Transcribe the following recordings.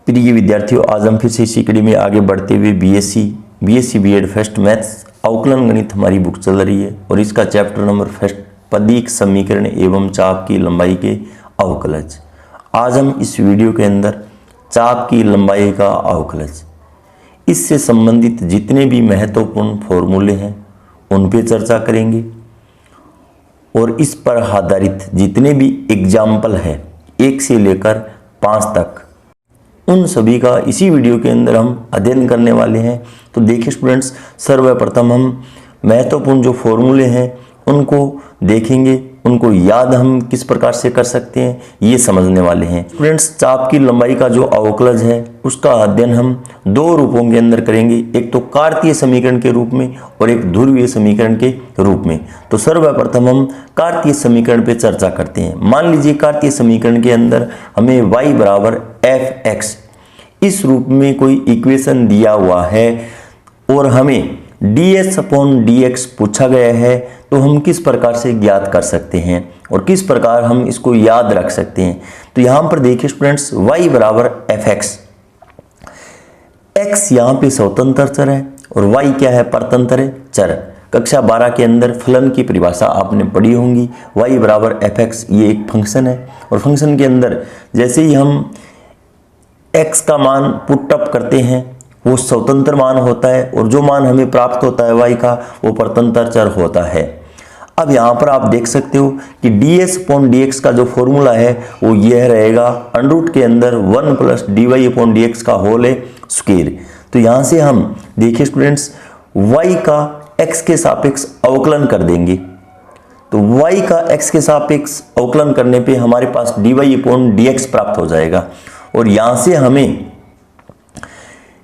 प्रिय विद्यार्थियों, आज हम फिर से इसी कड़ी में आगे बढ़ते हुए बीएससी बीएड फर्स्ट मैथ्स अवकलन गणित हमारी बुक चल रही है और इसका चैप्टर नंबर फर्स्ट पदीक समीकरण एवं चाप की लंबाई के अवकलज। आज हम इस वीडियो के अंदर चाप की लंबाई का अवकलज, इससे संबंधित जितने भी महत्वपूर्ण फॉर्मूले हैं उन पे चर्चा करेंगे और इस पर आधारित जितने भी एग्जाम्पल है 1 से लेकर 5 तक, उन सभी का इसी वीडियो के अंदर हम अध्ययन करने वाले हैं। तो देखिए स्टूडेंट्स, सर्वप्रथम हम महत्वपूर्ण जो फॉर्मूले हैं उनको देखेंगे, उनको याद हम किस प्रकार से कर सकते हैं ये समझने वाले हैं। स्टूडेंट्स, चाप की लंबाई का जो अवकलज है उसका अध्ययन हम 2 रूपों के अंदर करेंगे, एक तो कार्तीय समीकरण के रूप में और एक ध्रुवीय समीकरण के रूप में। तो सर्वप्रथम हम कार्तीय समीकरण पे चर्चा करते हैं। मान लीजिए कार्तीय समीकरण के अंदर हमें y बराबर fx इस रूप में कोई इक्वेशन दिया हुआ है और हमें ds अपॉन dx पूछा गया है, तो हम किस प्रकार से ज्ञात कर सकते हैं और किस प्रकार हम इसको याद रख सकते हैं। तो यहां पर देखिए स्टूडेंट्स, y बराबर fx, x यहां पे स्वतंत्र चर है और y क्या है, परतंत्र चर। कक्षा 12 के अंदर फलन की परिभाषा आपने पढ़ी होंगी। y बराबर fx ये एक फंक्शन है और फंक्शन के अंदर जैसे ही हम x का मान पुट अप करते हैं वो स्वतंत्र मान होता है और जो मान हमें प्राप्त होता है y का वो परतंत्र चर होता है। अब यहाँ पर आप देख सकते हो कि ds अपॉन dx का जो फॉर्मूला है वो यह रहेगा अंडर के अंदर 1 प्लस dy अपॉन dx का होल स्क्वायर। तो यहाँ से हम देखिए स्टूडेंट्स, y का x के सापेक्ष अवकलन कर देंगे। तो y का x के सापेक्ष अवकलन करने पे हमारे पास dy अपॉन dx प्राप्त हो जाएगा। और यहाँ से हमें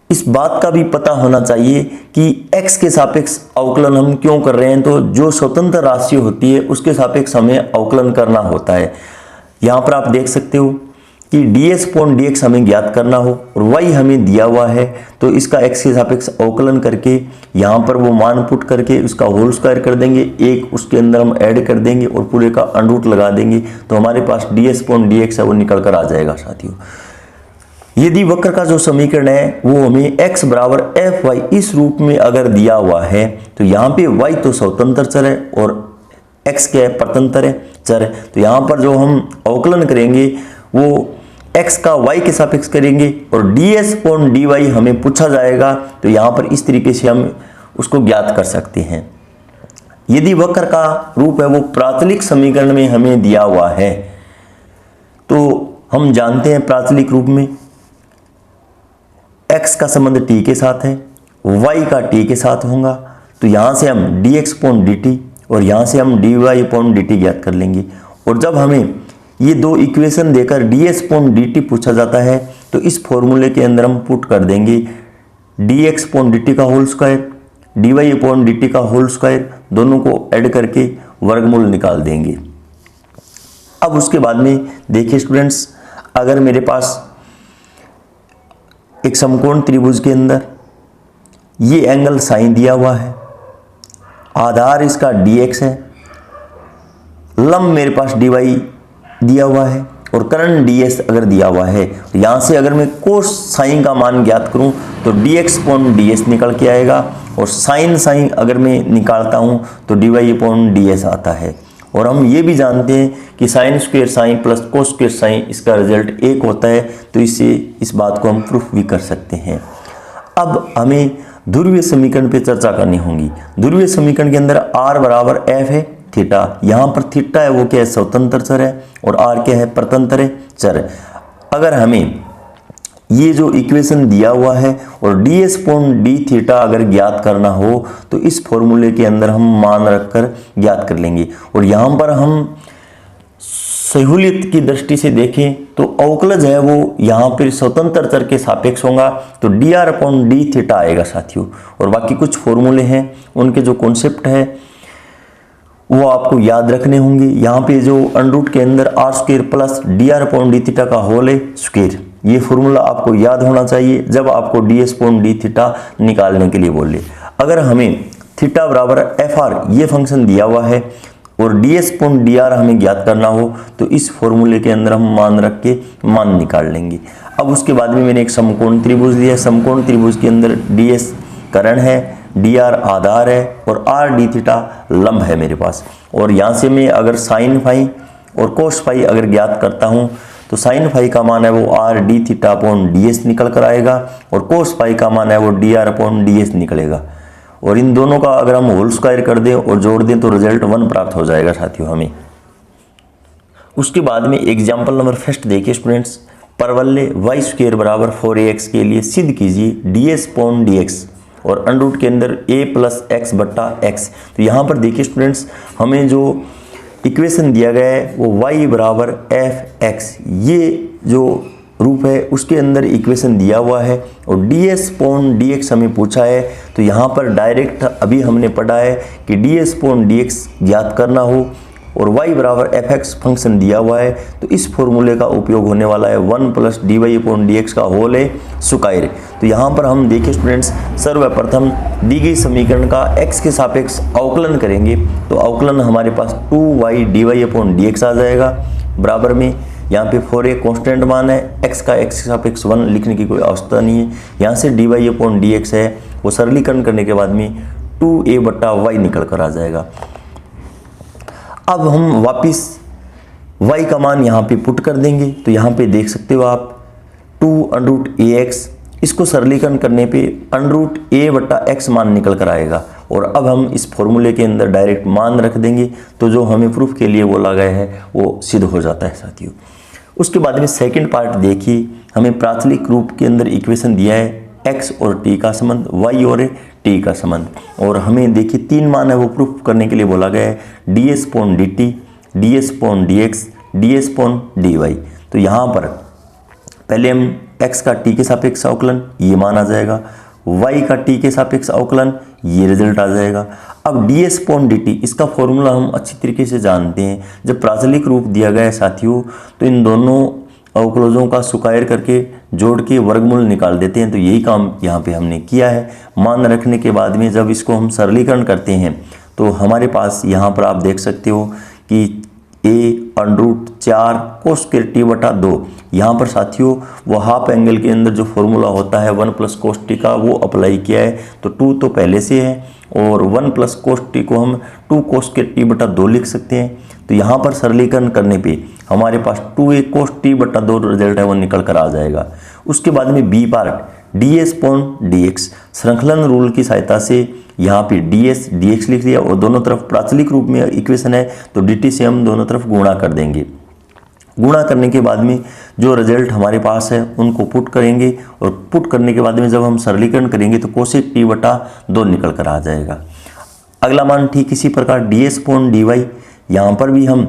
इस बात का भी पता होना चाहिए कि x के सापेक्ष अवकलन हम क्यों कर रहे हैं। तो जो स्वतंत्र राशि होती है उसके सापेक्ष हमें अवकलन करना होता है। यहाँ पर आप देख सकते हो कि ds अपॉन dx हमें ज्ञात करना हो और y हमें दिया हुआ है, तो इसका x के सापेक्ष अवकलन करके यहाँ पर वो मान पुट करके उसका होल स्क्वायर कर देंगे, एक उसके अंदर हम ऐड कर देंगे और पूरे का अंडर लगा देंगे, तो हमारे पास ds अपॉन dx है वो निकल कर आ जाएगा। साथियों, यदि वक्र का जो समीकरण है वो हमें x बराबर fy इस रूप में अगर दिया हुआ है, तो यहाँ पे y तो स्वतंत्र चर है और x क्या है, परतंत्र चर है। तो यहाँ पर जो हम अवकलन करेंगे वो x का y के सापेक्ष करेंगे और ds अपॉन dy हमें पूछा जाएगा, तो यहाँ पर इस तरीके से हम उसको ज्ञात कर सकते हैं। यदि वक्र का रूप है वो प्राचलिक समीकरण में हमें दिया हुआ है, तो हम जानते हैं प्राचलिक रूप में x का संबंध t के साथ है, y का t के साथ होगा, तो यहाँ से हम dx अपॉन dt और यहाँ से हम dy अपॉन dt ज्ञात कर लेंगे। और जब हमें ये 2 इक्वेशन देकर ds अपॉन dt पूछा जाता है, तो इस फॉर्मूले के अंदर हम पुट कर देंगे dx अपॉन dt का whole square, dy upon dt का होल स्क्वायर, दोनों को ऐड करके वर्गमूल निकाल देंगे। अब उसके बाद में देखिए स्टूडेंट्स, अगर मेरे पास एक समकोण त्रिभुज के अंदर ये एंगल साइन दिया हुआ है, आधार इसका dx है, लंब मेरे पास dy दिया हुआ है और कर्ण ds अगर दिया हुआ है, तो यहाँ से अगर मैं कोस साइन का मान ज्ञात करूँ तो dx अपॉन ds निकल के आएगा और साइन साइन अगर मैं निकालता हूँ तो dy अपॉन ds आता है। और हम ये भी जानते हैं कि sine square sine plus cos square sine इसका रिजल्ट 1 होता है, तो इससे इस बात को हम प्रूफ भी कर सकते हैं। अब हमें ध्रुवीय समीकरण पे चर्चा करनी होगी। ध्रुवीय समीकरण के अंदर r बराबर f है थीटा, यहाँ पर थीटा है वो क्या है, स्वतंत्र चर है और r क्या है, परतंत्र चर। अगर हमें ये जो इक्वेशन दिया हुआ है और ds अपॉन d थीटा अगर ज्ञात करना हो, तो इस फॉर्मूले के अंदर हम मान रखकर ज्ञात कर लेंगे। और यहाँ पर हम सहूलियत की दृष्टि से देखें तो अवकलज है वो यहाँ पर स्वतंत्र चर के सापेक्ष होगा, तो dr अपॉन d थीटा आएगा साथियों। और बाकी कुछ फॉर्मूले हैं उनके जो कॉन्सेप्ट है वो आपको याद रखने होंगे। यहाँ पे जो अंडर के अंदर r square plus dr upon d theta का होल स्क्वायर, ये फॉर्मूला आपको याद होना चाहिए जब आपको ds अपॉन d थीटा निकालने के लिए बोले। अगर हमें थीटा बराबर fr ये फंक्शन दिया हुआ है और ds अपॉन dr हमें ज्ञात करना हो, तो इस फॉर्मूले के अंदर हम मान रख के मान निकाल लेंगे। अब उसके बाद में मैंने एक समकोण त्रिभुज लिया। समकोण त्रिभुज के अंदर ds कर्ण है, dr आधार है और r d थीटा लंब है मेरे पास। और यहाँ से मैं अगर साइन फाई और कोस फाई अगर ज्ञात करता हूँ तो साइन फाई का मान है वो r d theta upon ds निकल कर आएगा और कोस फाई का मान है वो dr अपॉन ds निकलेगा। और इन दोनों का अगर हम होल स्क्वायर कर दें और जोड़ दें तो रिजल्ट 1 प्राप्त हो जाएगा साथियों हमें। उसके बाद में एग्जाम्पल नंबर फर्स्ट देखिए स्टूडेंट्स, परवलय y स्क्वायर बराबर 4ax के लिए सिद्ध कीजिए ds अपॉन dx और अंडर रूट के अंदर a प्लस एक्स बट्टा एक्स। तो यहाँ पर देखिए स्टूडेंट्स, हमें जो इक्वेशन दिया गया है वो y बराबर एफ एक्स, ये जो रूप है उसके अंदर इक्वेशन दिया हुआ है और ds अपॉन dx हमें पूछा है। तो यहाँ पर डायरेक्ट अभी हमने पढ़ा है कि ds अपॉन dx ज्ञात करना हो और y बराबर fx फंक्शन दिया हुआ है, तो इस फॉर्मूले का उपयोग होने वाला है 1 प्लस dy अपॉन dx का होल स्क्वायर। तो यहाँ पर हम देखिए स्टूडेंट्स, सर्वप्रथम दी गई समीकरण का x के सापेक्ष अवकलन करेंगे तो अवकलन हमारे पास 2y dy अपॉन dx आ जाएगा। बराबर में यहाँ पे 4a कांस्टेंट मान है, x का x के सापेक्ष 1 लिखने की कोई आवश्यकता नहीं है। यहाँ से dy अपॉन dx है वो सरलीकरण करने के बाद में 2a बट्टा y निकल कर आ जाएगा। अब हम वापिस y का मान यहाँ पे पुट कर देंगे तो यहाँ पे देख सकते हो आप 2 अंडर रूट ax, इसको सरलीकरण करने पे अंडर रूट a बट्टा x मान निकल कर आएगा। और अब हम इस फॉर्मूले के अंदर डायरेक्ट मान रख देंगे तो जो हमें प्रूफ के लिए बोला गया है वो सिद्ध हो जाता है साथियों। उसके बाद में सेकंड पार्ट देखिए, हमें प्राचलिक रूप के अंदर इक्वेशन दिया है x और t का संबंध, y और t का संबंध, और हमें देखिए 3 मान है वो प्रूफ करने के लिए बोला गया है ds upon dt, ds upon dx, ds upon dy। तो यहाँ पर पहले हम x का t के सापेक्ष अवकलन, ये मान आ जाएगा, y का t के सापेक्ष अवकलन, ये रिजल्ट आ जाएगा। अब ds अपॉन dt इसका फॉर्मूला हम अच्छी तरीके से जानते हैं। जब प्राचलिक रूप दिया गया है साथियों तो इन दोनों अवकलजों का स्क्वायर करके जोड़ के वर्गमूल निकाल देते हैं। तो यही काम यहाँ पे हमने किया है। मान रखने के बाद में जब इसको हम सरलीकरण करते हैं तो हमारे पास यहाँ पर आप देख सकते हो कि a under root 4 cos square t बटा 2, यहाँ पर साथियों वो हाफ एंगल के अंदर जो फॉर्मूला होता है 1 प्लस कोस टी का वो अप्लाई किया है। तो 2 तो पहले से है और 1 प्लस कोस टी को हम 2 कोस स्क्वायर t बटा 2 लिख सकते हैं। तो यहाँ पर सरलीकरण करने पे हमारे पास 2a कोस t बटा 2 रिजल्ट है वो निकल कर आ जाएगा। उसके बाद में B part ds upon dx, श्रृंखलन रूल की सहायता से यहाँ पे ds dx लिख लिया और दोनों तरफ प्राचलिक रूप में इक्वेशन है तो dt से हम दोनों तरफ गुणा कर देंगे। गुणा करने के बाद में जो रिजल्ट हमारे पास है उनको पुट करेंगे और पुट करने के बाद में जब हम सरलीकरण करेंगे तो कोसेक t बटा 2 निकल कर आ जाएगा। अगला मान ठीक इसी प्रकार ds अपॉन dy, यहाँ पर भी हम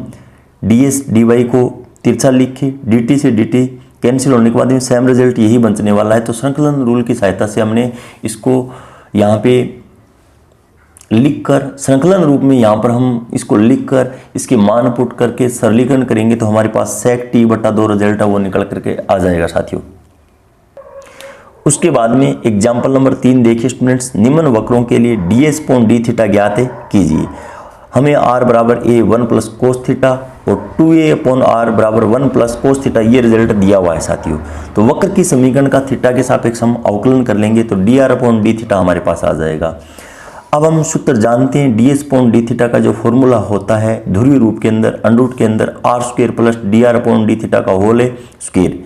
ds dy को तिरछा लिखे, dt से dt कैंसिल होने के बाद में सेम रिजल्ट यही बचने वाला है। तो श्रृंखलन रूल की सहायता से हमने इसको यहाँ पे लिखकर श्रृंखलन रूप में यहाँ पर हम इसको लिखकर इसके मान पुट करके सरलीकरण करेंगे तो हमारे पास सेक t बटा 2 रिजल्ट है वो निकल करके आ जाएगा साथियों। उसके बाद में एग्जाम्पल नंबर 3 देखिए स्टूडेंट्स, निम्न वक्रों के लिए ds अपॉन d थीटा ज्ञात कीजिए। हमें r बराबर a 1 प्लस कोस थीटा और 2a अपॉन r बराबर 1 प्लस कोस थीटा ये रिजल्ट दिया हुआ है साथियों। तो वक्र की समीकरण का थीटा के सापेक्ष हम अवकलन कर लेंगे तो dr अपॉन d थीटा हमारे पास आ जाएगा। अब हम सूत्र जानते हैं ds अपॉन d थीटा का जो फॉर्मूला होता है ध्रुवीय रूप के अंदर अंडर रूट के अंदर r square plus dr upon d theta का होल स्क्वायर।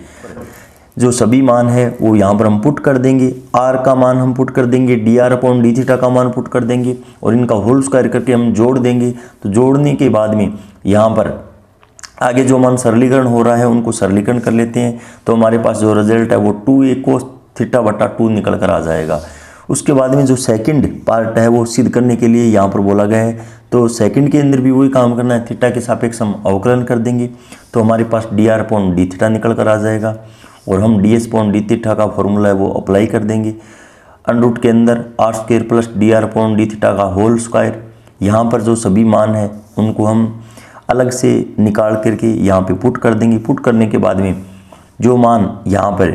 जो सभी मान है वो यहाँ पर हम पुट कर देंगे, r का मान हम पुट कर देंगे, dr अपॉन d थीटा का मान पुट कर देंगे और इनका होल स्क्वायर करके हम जोड़ देंगे। तो जोड़ने के बाद में यहाँ पर आगे जो मान सरलीकरण हो रहा है उनको सरलीकरण कर लेते हैं तो हमारे पास जो रिजल्ट है वो 2a कोस थीटा बटा 2 निकल कर आ जाएगा। उसके बाद में जो सेकंड पार्ट है वो सिद्ध करने के लिए यहाँ पर बोला गया है तो सेकंड के अंदर भी वही काम करना है, थीटा के सापेक्ष हम अवकलन कर देंगे तो हमारे पास dr अपॉन d थीटा निकल कर आ जाएगा और हम ds अपॉन d थीटा का फॉर्मूला है वो अप्लाई कर देंगे। अंडर रूट के अंदर r square plus dr upon d theta का होल स्क्वायर, यहाँ पर जो सभी मान है उनको हम अलग से निकाल करके यहाँ पे पुट कर देंगे। पुट करने के बाद में जो मान यहाँ पर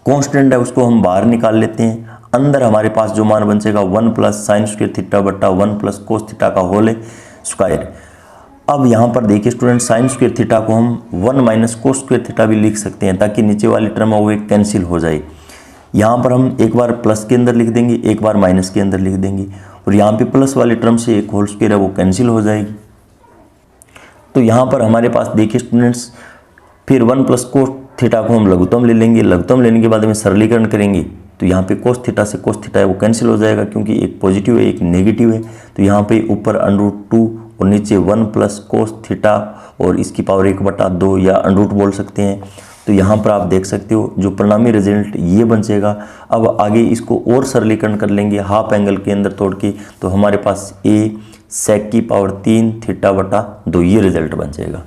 कांस्टेंट है उसको हम बाहर निकाल लेते हैं। अंदर हमारे पास जो मान बचेगा 1 प्लस साइन स्क्वायर थीटा बट्टा 1 प्लस कोस थीटा का होल स्क्वायर। अब यहाँ पर देखिए स्टूडेंट, साइन स्क्वायर थीटा को हम 1 माइनस कोस स्क्वायर थीटा भी लिख सकते हैं, ताकि नीचे वाली टर्म है वो एक कैंसिल हो जाए। यहाँ पर हम एक बार प्लस के अंदर लिख देंगे, एक बार माइनस के अंदर लिख देंगे, और यहाँ पे प्लस वाली टर्म से एक होल स्क्वायर है वो कैंसिल हो जाएगी। तो यहाँ पर हमारे पास देखिए स्टूडेंट्स, फिर 1 प्लस कोस थीटा को हम लघुत्तम ले लेंगे। लघुत्तम लेने के बाद में सरलीकरण करेंगे तो यहाँ पे कोस थीटा से कोस थीटा है वो कैंसिल हो जाएगा, क्योंकि एक पॉजिटिव है एक नेगेटिव है। तो यहाँ पे ऊपर √2 और नीचे 1 प्लस कोस थीटा और इसकी पावर 1/2 या √ बोल सकते हैं। तो यहाँ पर आप देख सकते हो जो परिणामी रिजल्ट ये बन जाएगा। अब आगे इसको और सरलीकरण कर लेंगे हाफ एंगल के अंदर तोड़ के, तो हमारे पास a sec की पावर 3 θ/2 ये रिजल्ट बन जाएगा।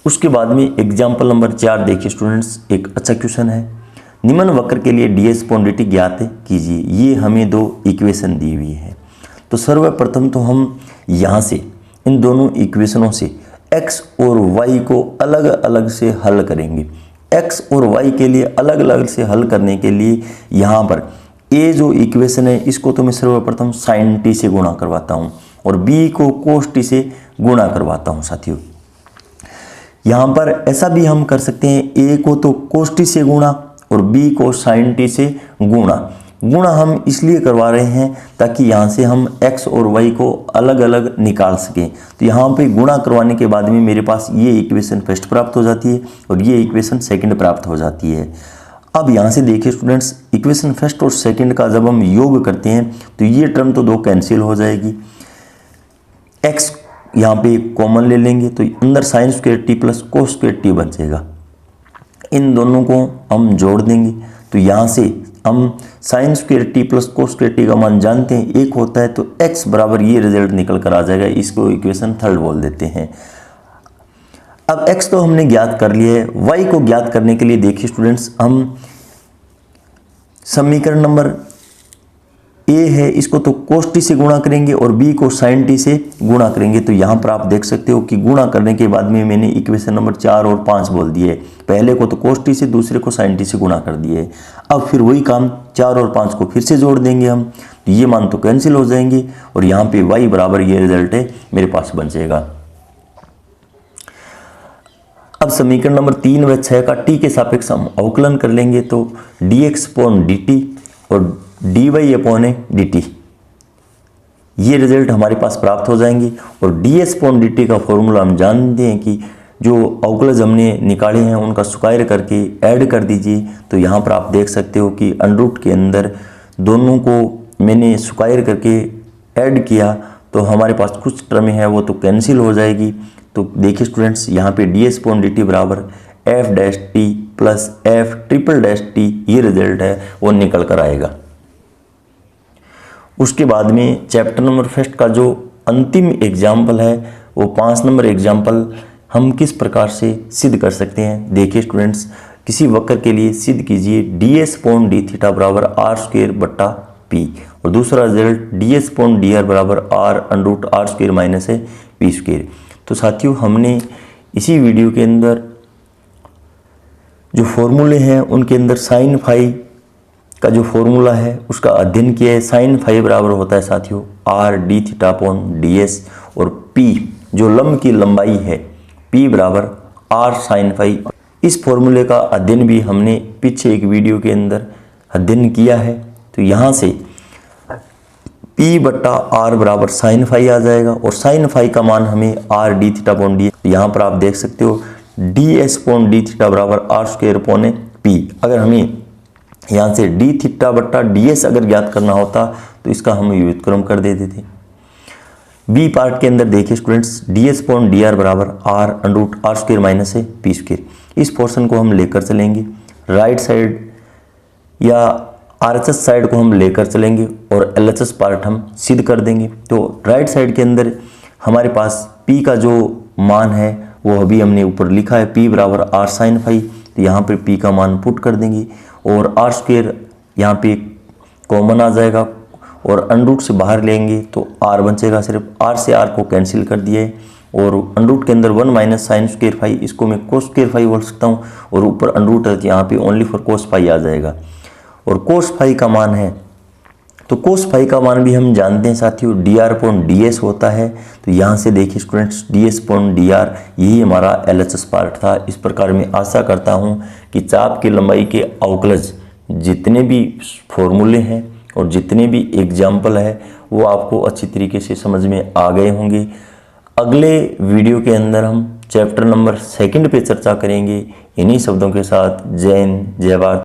उसके बाद में एग्जाम्पल नंबर 4 देखिए स्टूडेंट्स, एक अच्छा क्वेश्चन है। निम्न वक्र के लिए ds/dt ज्ञात कीजिए। ये हमें दो इक्वेशन दी हुई है। तो सर्वप्रथम तो हम यहाँ से इन दोनों इक्वेशनों से x और y को अलग अलग से हल करेंगे। x और y के लिए अलग अलग से हल करने के लिए यहाँ पर a जो इक्वेशन है इसको तो मैं सर्वप्रथम sin t से गुणा करवाता हूँ और b को cos t से गुणा करवाता हूँ। साथियों यहाँ पर ऐसा भी हम कर सकते हैं, a को तो cos t से गुणा और b को sin t से गुणा हम इसलिए करवा रहे हैं ताकि यहाँ से हम x और y को अलग अलग निकाल सकें। तो यहाँ पे गुणा करवाने के बाद में मेरे पास ये इक्वेशन फर्स्ट प्राप्त हो जाती है और ये इक्वेशन सेकंड प्राप्त हो जाती है। अब यहाँ से देखिए स्टूडेंट्स, इक्वेशन फर्स्ट और सेकंड का जब हम योग करते हैं तो ये टर्म तो दो कैंसिल हो जाएगी। x यहाँ पे कॉमन ले लेंगे तो अंदर sine square t plus cos square t बन जाएगा। इन दोनों को हम जोड़ देंगे तो यहाँ से हम sine square t plus cos square t का मान जानते हैं, एक होता है, तो x बराबर ये रिजल्ट निकल कर आ जाएगा। इसको इक्वेशन थर्ड बोल देते हैं। अब x तो हमने ज्ञात कर लिया है, y को ज्ञात करने के लिए देखिए स्टूडेंट्स, हम समीकरण नंबर a है इसको तो cos t से गुणा करेंगे और b को sin t से गुणा करेंगे। तो यहाँ पर आप देख सकते हो कि गुणा करने के बाद में मैंने इक्वेशन नंबर 4 और 5 बोल दिए। पहले को तो cos t से, दूसरे को sin t से गुणा कर दिए। अब फिर वही काम 4 और 5 को फिर से जोड़ देंगे हम, तो ये मान तो कैंसिल हो जाएंगे और यहाँ पे y बराबर ये रिजल्ट है मेरे पास बन जाएगा। अब समीकरण नंबर 3 व 6 का t के सापेक्ष हम अवकलन कर लेंगे तो dx/dt और dy/dt ये रिजल्ट हमारे पास प्राप्त हो जाएंगे। और ds/dt का फॉर्मूला हम जानते हैं कि जो अवकलज हमने निकाले हैं उनका स्क्वायर करके ऐड कर दीजिए। तो यहाँ पर आप देख सकते हो कि √ के अंदर दोनों को मैंने स्क्वायर करके ऐड किया तो हमारे पास कुछ टर्म है वो तो कैंसिल हो जाएगी। तो देखिए स्टूडेंट्स, यहाँ पे ds/dt बराबर f' प्लस f'' ये रिजल्ट है वो निकल कर आएगा। उसके बाद में चैप्टर नंबर फर्स्ट का जो अंतिम एग्जाम्पल है वो 5 नंबर एग्जाम्पल हम किस प्रकार से सिद्ध कर सकते हैं। देखिए स्टूडेंट्स, किसी वक्र के लिए सिद्ध कीजिए ds/dθ बराबर r² और दूसरा रिजल्ट ds/dr बराबर r√r² - p²। तो साथियों, हमने इसी वीडियो के अंदर जो फॉर्मूले हैं उनके अंदर साइन फाई का जो फॉर्मूला है उसका अध्ययन किया है। साइन फाई बराबर होता है साथियों r/dθ/ds और p जो लंब की लंबाई है p बराबर r साइन फाई। इस फॉर्मूले का अध्ययन भी हमने पीछे एक वीडियो के अंदर अध्ययन किया है। तो यहाँ से p/r बराबर साइन फाई आ जाएगा और साइन फाई का मान हमें r/dθ/ds, यहाँ पर आप देख सकते हो ds/dθ बराबर r²/p। अगर हमें यहाँ से dθ/ds अगर ज्ञात करना होता तो इसका हम व्युत्क्रम कर देते थे। बी पार्ट के अंदर देखिए स्टूडेंट्स, ds/dr बराबर r√r² - p²। इस पोर्शन को हम लेकर चलेंगे, राइट साइड या RHS साइड को हम लेकर चलेंगे और LHS पार्ट हम सिद्ध कर देंगे। तो राइट साइड के अंदर हमारे पास p का जो मान है वो अभी हमने ऊपर लिखा है, p बराबर r साइन फाई। तो यहाँ पर p का मान पुट कर देंगे और r² यहाँ पे कॉमन आ जाएगा और √ से बाहर लेंगे तो r बन जाएगा। सिर्फ r से r को कैंसिल कर दिए और √ के अंदर 1 माइनस साइन स्क्वायर फाई, इसको मैं कोस स्क्वायर फाई बोल सकता हूँ और ऊपर √ है यहाँ पे ओनली फॉर कोस फाई आ जाएगा और कोस फाई का मान है तो कोस फाई का मान भी हम जानते हैं साथियों, dr/ds होता है। तो यहाँ से देखिए स्टूडेंट्स, ds/dr यही हमारा LHS पार्ट था। इस प्रकार मैं आशा करता हूँ कि चाप की लंबाई के अवकलज जितने भी फॉर्मूले हैं और जितने भी एग्जाम्पल है वो आपको अच्छी तरीके से समझ में आ गए होंगे। अगले वीडियो के अंदर हम चैप्टर नंबर 2 पे चर्चा करेंगे। इन्हीं शब्दों के साथ जय हिंद, जय भारत।